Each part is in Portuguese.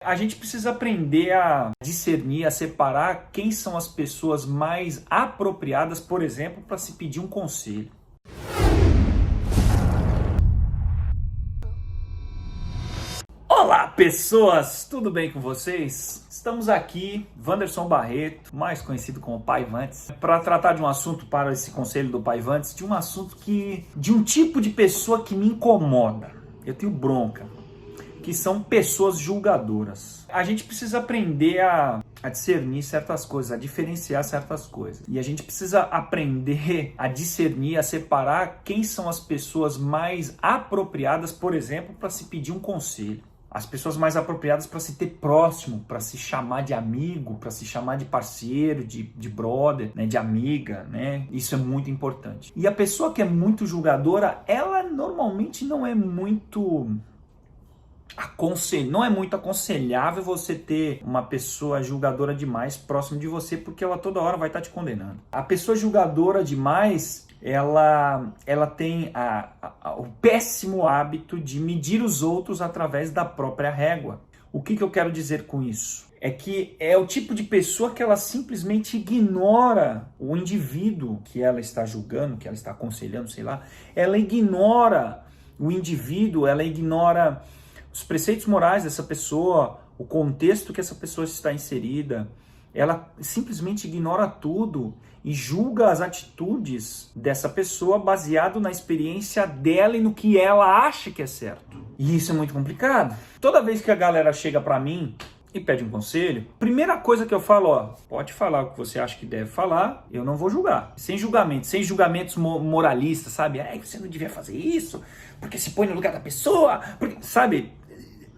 A gente precisa aprender a discernir, a separar quem são as pessoas mais apropriadas, por exemplo, para se pedir um conselho. Olá, pessoas! Tudo bem com vocês? Estamos aqui, Wanderson Barreto, mais conhecido como Pai Vantes, para tratar de um assunto para esse conselho do Pai Vantes, de um assunto de um tipo de pessoa que me incomoda. Eu tenho bronca. Que são pessoas julgadoras. A gente precisa aprender a discernir certas coisas, a diferenciar certas coisas. E a gente precisa aprender a discernir, a separar quem são as pessoas mais apropriadas, por exemplo, para se pedir um conselho. As pessoas mais apropriadas para se ter próximo, para se chamar de amigo, para se chamar de parceiro, de brother, né, de amiga, né? Isso é muito importante. E a pessoa que é muito julgadora, ela normalmente não é muito aconselhável você ter uma pessoa julgadora demais próximo de você, porque ela toda hora vai estar te condenando. A pessoa julgadora demais, ela tem o péssimo hábito de medir os outros através da própria régua. O que eu quero dizer com isso? É que é o tipo de pessoa que ela simplesmente ignora o indivíduo que ela está julgando, que ela está aconselhando, sei lá. Ela ignora o indivíduo, ela ignora os preceitos morais dessa pessoa, o contexto que essa pessoa está inserida. Ela simplesmente ignora tudo e julga as atitudes dessa pessoa baseado na experiência dela e no que ela acha que é certo. E isso é muito complicado. Toda vez que a galera chega pra mim e pede um conselho, primeira coisa que eu falo, pode falar o que você acha que deve falar, eu não vou julgar. Sem julgamentos moralistas, sabe? Você não devia fazer isso, porque se põe no lugar da pessoa, porque, sabe?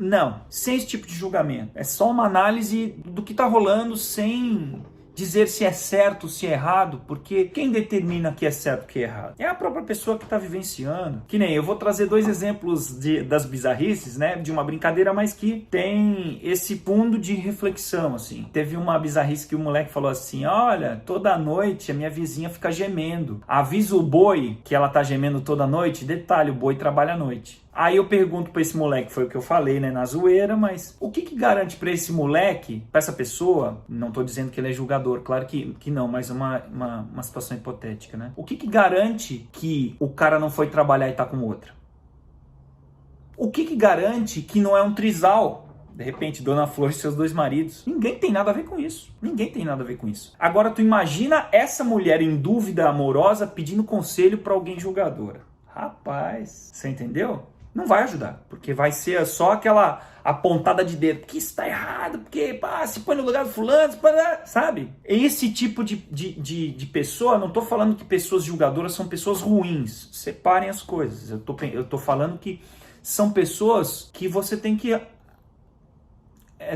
Não, sem esse tipo de julgamento. É só uma análise do que está rolando sem dizer se é certo, se é errado, porque quem determina que é certo e que é errado? É a própria pessoa que está vivenciando. Que nem eu vou trazer dois exemplos das bizarrices, né? De uma brincadeira, mas que tem esse fundo de reflexão, assim. Teve uma bizarrice que o moleque falou assim: olha, toda noite a minha vizinha fica gemendo. Avisa o boi que ela tá gemendo toda noite. Detalhe, o boi trabalha à noite. Aí eu pergunto pra esse moleque, foi o que eu falei, né, na zoeira, mas o que garante pra esse moleque, pra essa pessoa, não tô dizendo que ele é julgador, claro que não, mas uma situação hipotética, né? O que garante que o cara não foi trabalhar e tá com outra? O que garante que não é um trisal? De repente, Dona Flor e seus dois maridos. Ninguém tem nada a ver com isso. Ninguém tem nada a ver com isso. Agora, tu imagina essa mulher em dúvida amorosa pedindo conselho pra alguém julgadora. Rapaz, você entendeu? Não vai ajudar, porque vai ser só aquela apontada de dedo, que isso tá errado, porque se põe no lugar do fulano, sabe? Esse tipo de pessoa, não tô falando que pessoas julgadoras são pessoas ruins, separem as coisas, eu tô falando que são pessoas que você tem que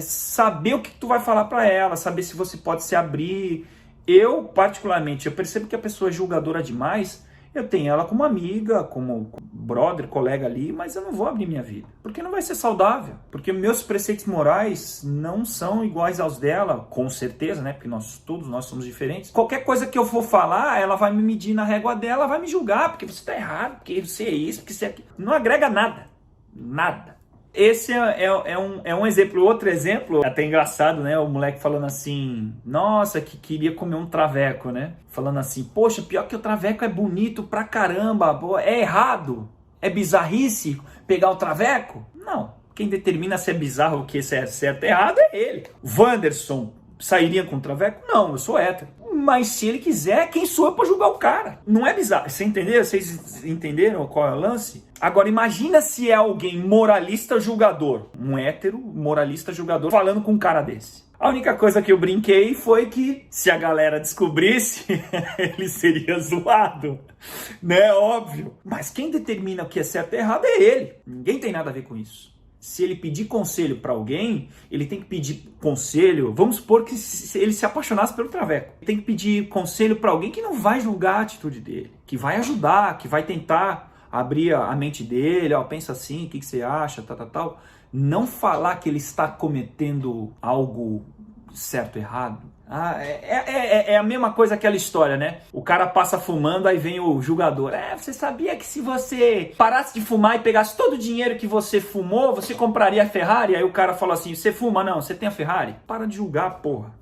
saber o que tu vai falar para ela, saber se você pode se abrir. Eu, particularmente, eu percebo que a pessoa é julgadora demais. Eu tenho ela como amiga, como brother, colega ali, mas eu não vou abrir minha vida. Porque não vai ser saudável. Porque meus preceitos morais não são iguais aos dela, com certeza, né? Porque todos nós somos diferentes. Qualquer coisa que eu for falar, ela vai me medir na régua dela, vai me julgar, porque você tá errado, porque você é isso, porque você é aquilo. Não agrega nada. Nada. Esse é um exemplo. Outro exemplo, até engraçado, né? O moleque falando assim, nossa, que queria comer um traveco, né? Falando assim, poxa, pior que o traveco é bonito pra caramba, é errado, é bizarrice pegar o traveco? Não, quem determina se é bizarro ou que se é certo ou errado é ele. Wanderson sairia com o traveco? Não, eu sou hétero. Mas se ele quiser, quem sou eu pra julgar o cara? Não é bizarro. Vocês entenderam qual é o lance? Agora imagina se é alguém moralista julgador, um hétero moralista julgador, falando com um cara desse. A única coisa que eu brinquei foi que se a galera descobrisse, ele seria zoado, né? Óbvio. Mas quem determina o que é certo e errado é ele. Ninguém tem nada a ver com isso. Se ele pedir conselho para alguém, ele tem que pedir conselho. Vamos supor que ele se apaixonasse pelo traveco. Ele tem que pedir conselho para alguém que não vai julgar a atitude dele, que vai ajudar, que vai tentar abrir a mente dele. Pensa assim, o que você acha, tal. Não falar que ele está cometendo algo certo ou errado. É a mesma coisa, aquela história, né? O cara passa fumando, aí vem o julgador. Você sabia que se você parasse de fumar e pegasse todo o dinheiro que você fumou, você compraria a Ferrari? Aí o cara fala assim, você fuma? Não, você tem a Ferrari? Para de julgar, porra.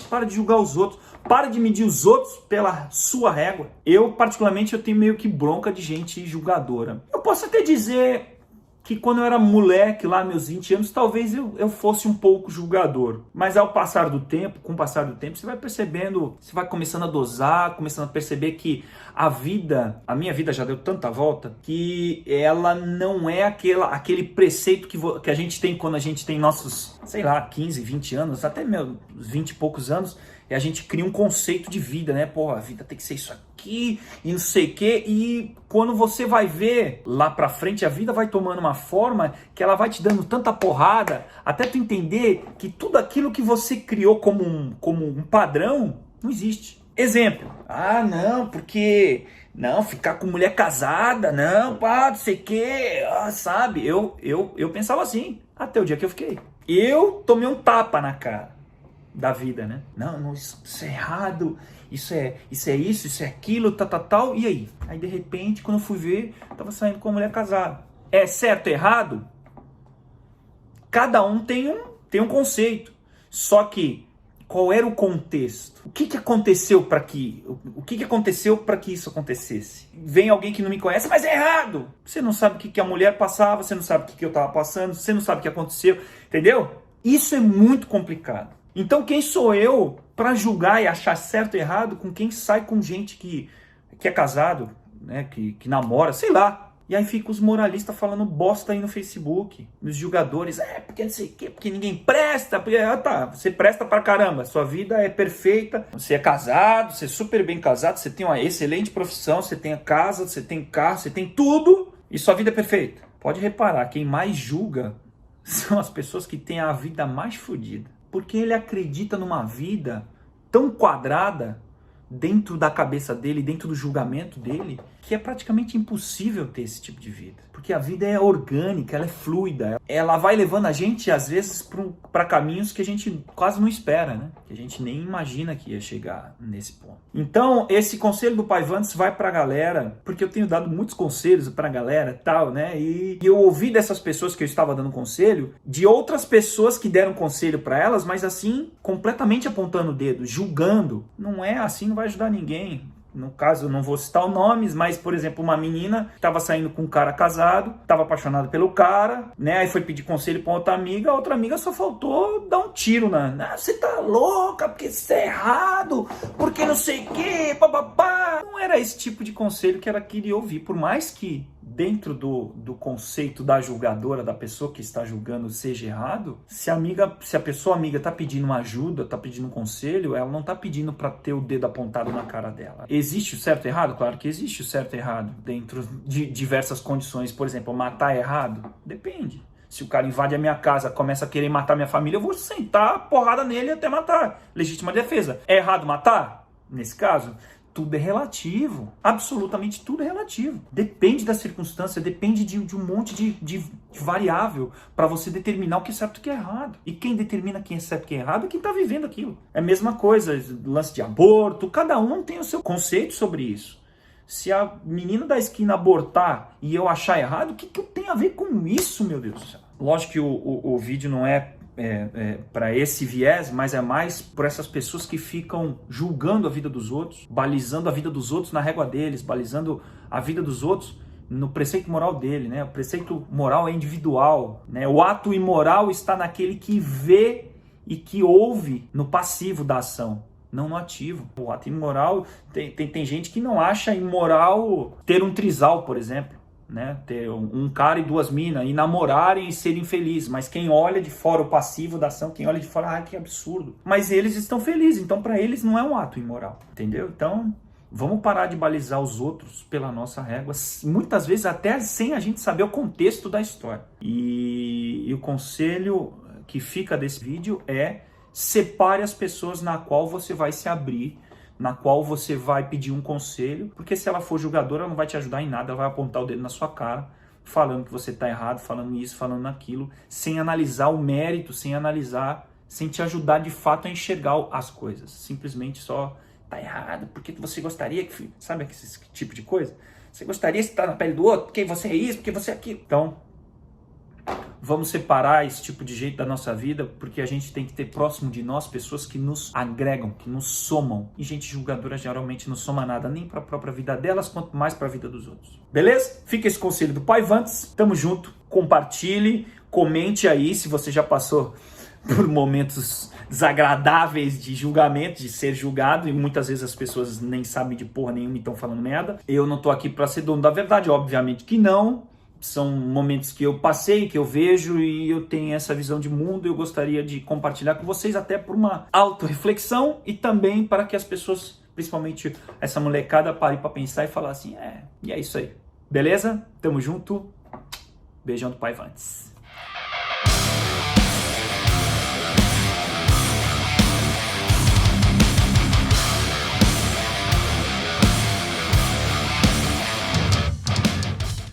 Para de julgar os outros. Para de medir os outros pela sua régua. Eu, particularmente, eu tenho meio que bronca de gente julgadora. Eu posso até dizer que quando eu era moleque, lá meus 20 anos, talvez eu fosse um pouco julgador. Mas ao passar do tempo, com o passar do tempo, você vai percebendo, você vai começando a dosar, começando a perceber que a minha vida já deu tanta volta, que ela não é aquele preceito que a gente tem quando a gente tem nossos, sei lá, 15, 20 anos, até meus 20 e poucos anos, e a gente cria um conceito de vida, né? Pô, a vida tem que ser isso aqui e não sei o quê. E quando você vai ver lá pra frente, a vida vai tomando uma forma que ela vai te dando tanta porrada, até tu entender que tudo aquilo que você criou como um padrão, não existe. Exemplo. Não, porque... Não, ficar com mulher casada, não, pá, não sei o quê, sabe? Eu pensava assim, até o dia que eu fiquei. Eu tomei um tapa na cara da vida, né? Não, isso é errado, isso é isso é aquilo, tal, e aí? Aí, de repente, quando eu fui ver, eu tava saindo com uma mulher casada. É certo ou errado? Cada um tem um conceito. Só que, qual era o contexto? O que aconteceu para que isso acontecesse? Vem alguém que não me conhece, mas é errado! Você não sabe o que a mulher passava, você não sabe o que eu tava passando, você não sabe o que aconteceu, entendeu? Isso é muito complicado. Então quem sou eu para julgar e achar certo e errado com quem sai com gente que é casado, né, que namora, sei lá. E aí fica os moralistas falando bosta aí no Facebook, os julgadores, porque não sei o quê, porque ninguém presta, porque, você presta pra caramba, sua vida é perfeita, você é casado, você é super bem casado, você tem uma excelente profissão, você tem a casa, você tem carro, você tem tudo, e sua vida é perfeita. Pode reparar, quem mais julga são as pessoas que têm a vida mais fodida. Porque ele acredita numa vida tão quadrada dentro da cabeça dele, dentro do julgamento dele, que é praticamente impossível ter esse tipo de vida. Porque a vida é orgânica, ela é fluida, ela vai levando a gente, às vezes, para caminhos que a gente quase não espera, né? Que a gente nem imagina que ia chegar nesse ponto. Então, esse conselho do Pai Vantes vai pra galera, porque eu tenho dado muitos conselhos pra galera e tal, né? E eu ouvi dessas pessoas que eu estava dando conselho, de outras pessoas que deram conselho pra elas, mas assim, completamente apontando o dedo, julgando. Não é assim, não vai ajudar ninguém. No caso, eu não vou citar nomes, mas, por exemplo, uma menina estava saindo com um cara casado, estava apaixonada pelo cara, né? Aí foi pedir conselho para outra amiga, a outra amiga só faltou dar um tiro na... você tá louca, porque isso é errado, porque não sei o quê, papapá. Não era esse tipo de conselho que ela queria ouvir, por mais que dentro do conceito da julgadora, da pessoa que está julgando, seja errado, se a pessoa amiga está pedindo uma ajuda, está pedindo um conselho, ela não está pedindo para ter o dedo apontado na cara dela. Existe o certo e errado? Claro que existe o certo e errado dentro de diversas condições. Por exemplo, matar é errado? Depende. Se o cara invade a minha casa, começa a querer matar minha família, eu vou sentar a porrada nele até matar. Legítima defesa. É errado matar? Nesse caso, tudo é relativo. Absolutamente tudo é relativo. Depende da circunstância, depende de um monte de variável para você determinar o que é certo e o que é errado. E quem determina quem é certo e quem é errado é quem está vivendo aquilo. É a mesma coisa, lance de aborto, cada um tem o seu conceito sobre isso. Se a menina da esquina abortar e eu achar errado, o que eu tenho a ver com isso, meu Deus do céu? Lógico que o vídeo não é para esse viés, mas é mais por essas pessoas que ficam julgando a vida dos outros, balizando a vida dos outros na régua deles, balizando a vida dos outros no preceito moral dele, né? O preceito moral é individual, né? O ato imoral está naquele que vê e que ouve no passivo da ação, não no ativo. O ato imoral, tem gente que não acha imoral ter um trisal, por exemplo. Né? Ter um cara e duas minas e namorarem e serem felizes, mas quem olha de fora o passivo da ação, quem olha de fora, que absurdo, mas eles estão felizes, então para eles não é um ato imoral, entendeu? Então vamos parar de balizar os outros pela nossa régua, muitas vezes até sem a gente saber o contexto da história. E o conselho que fica desse vídeo é: separe as pessoas na qual você vai se abrir, na qual você vai pedir um conselho, porque se ela for julgadora, ela não vai te ajudar em nada, ela vai apontar o dedo na sua cara, falando que você está errado, falando isso, falando aquilo, sem analisar o mérito, sem analisar sem te ajudar de fato a enxergar as coisas. Simplesmente só tá errado, porque você gostaria que... Sabe esse tipo de coisa? Você gostaria de estar na pele do outro, porque você é isso, porque você é aquilo. Então, vamos separar esse tipo de jeito da nossa vida, porque a gente tem que ter próximo de nós pessoas que nos agregam, que nos somam. E gente julgadora geralmente não soma nada, nem para a própria vida delas, quanto mais para a vida dos outros. Beleza? Fica esse conselho do Pai Vantes. Tamo junto. Compartilhe, comente aí se você já passou por momentos desagradáveis de julgamento, de ser julgado, e muitas vezes as pessoas nem sabem de porra nenhuma e estão falando merda. Eu não tô aqui para ser dono da verdade, obviamente que não. São momentos que eu passei, que eu vejo e eu tenho essa visão de mundo. Eu gostaria de compartilhar com vocês até por uma autorreflexão e também para que as pessoas, principalmente essa molecada, parem para pensar e falar assim, e é isso aí. Beleza? Tamo junto. Beijão do Pai Vantes.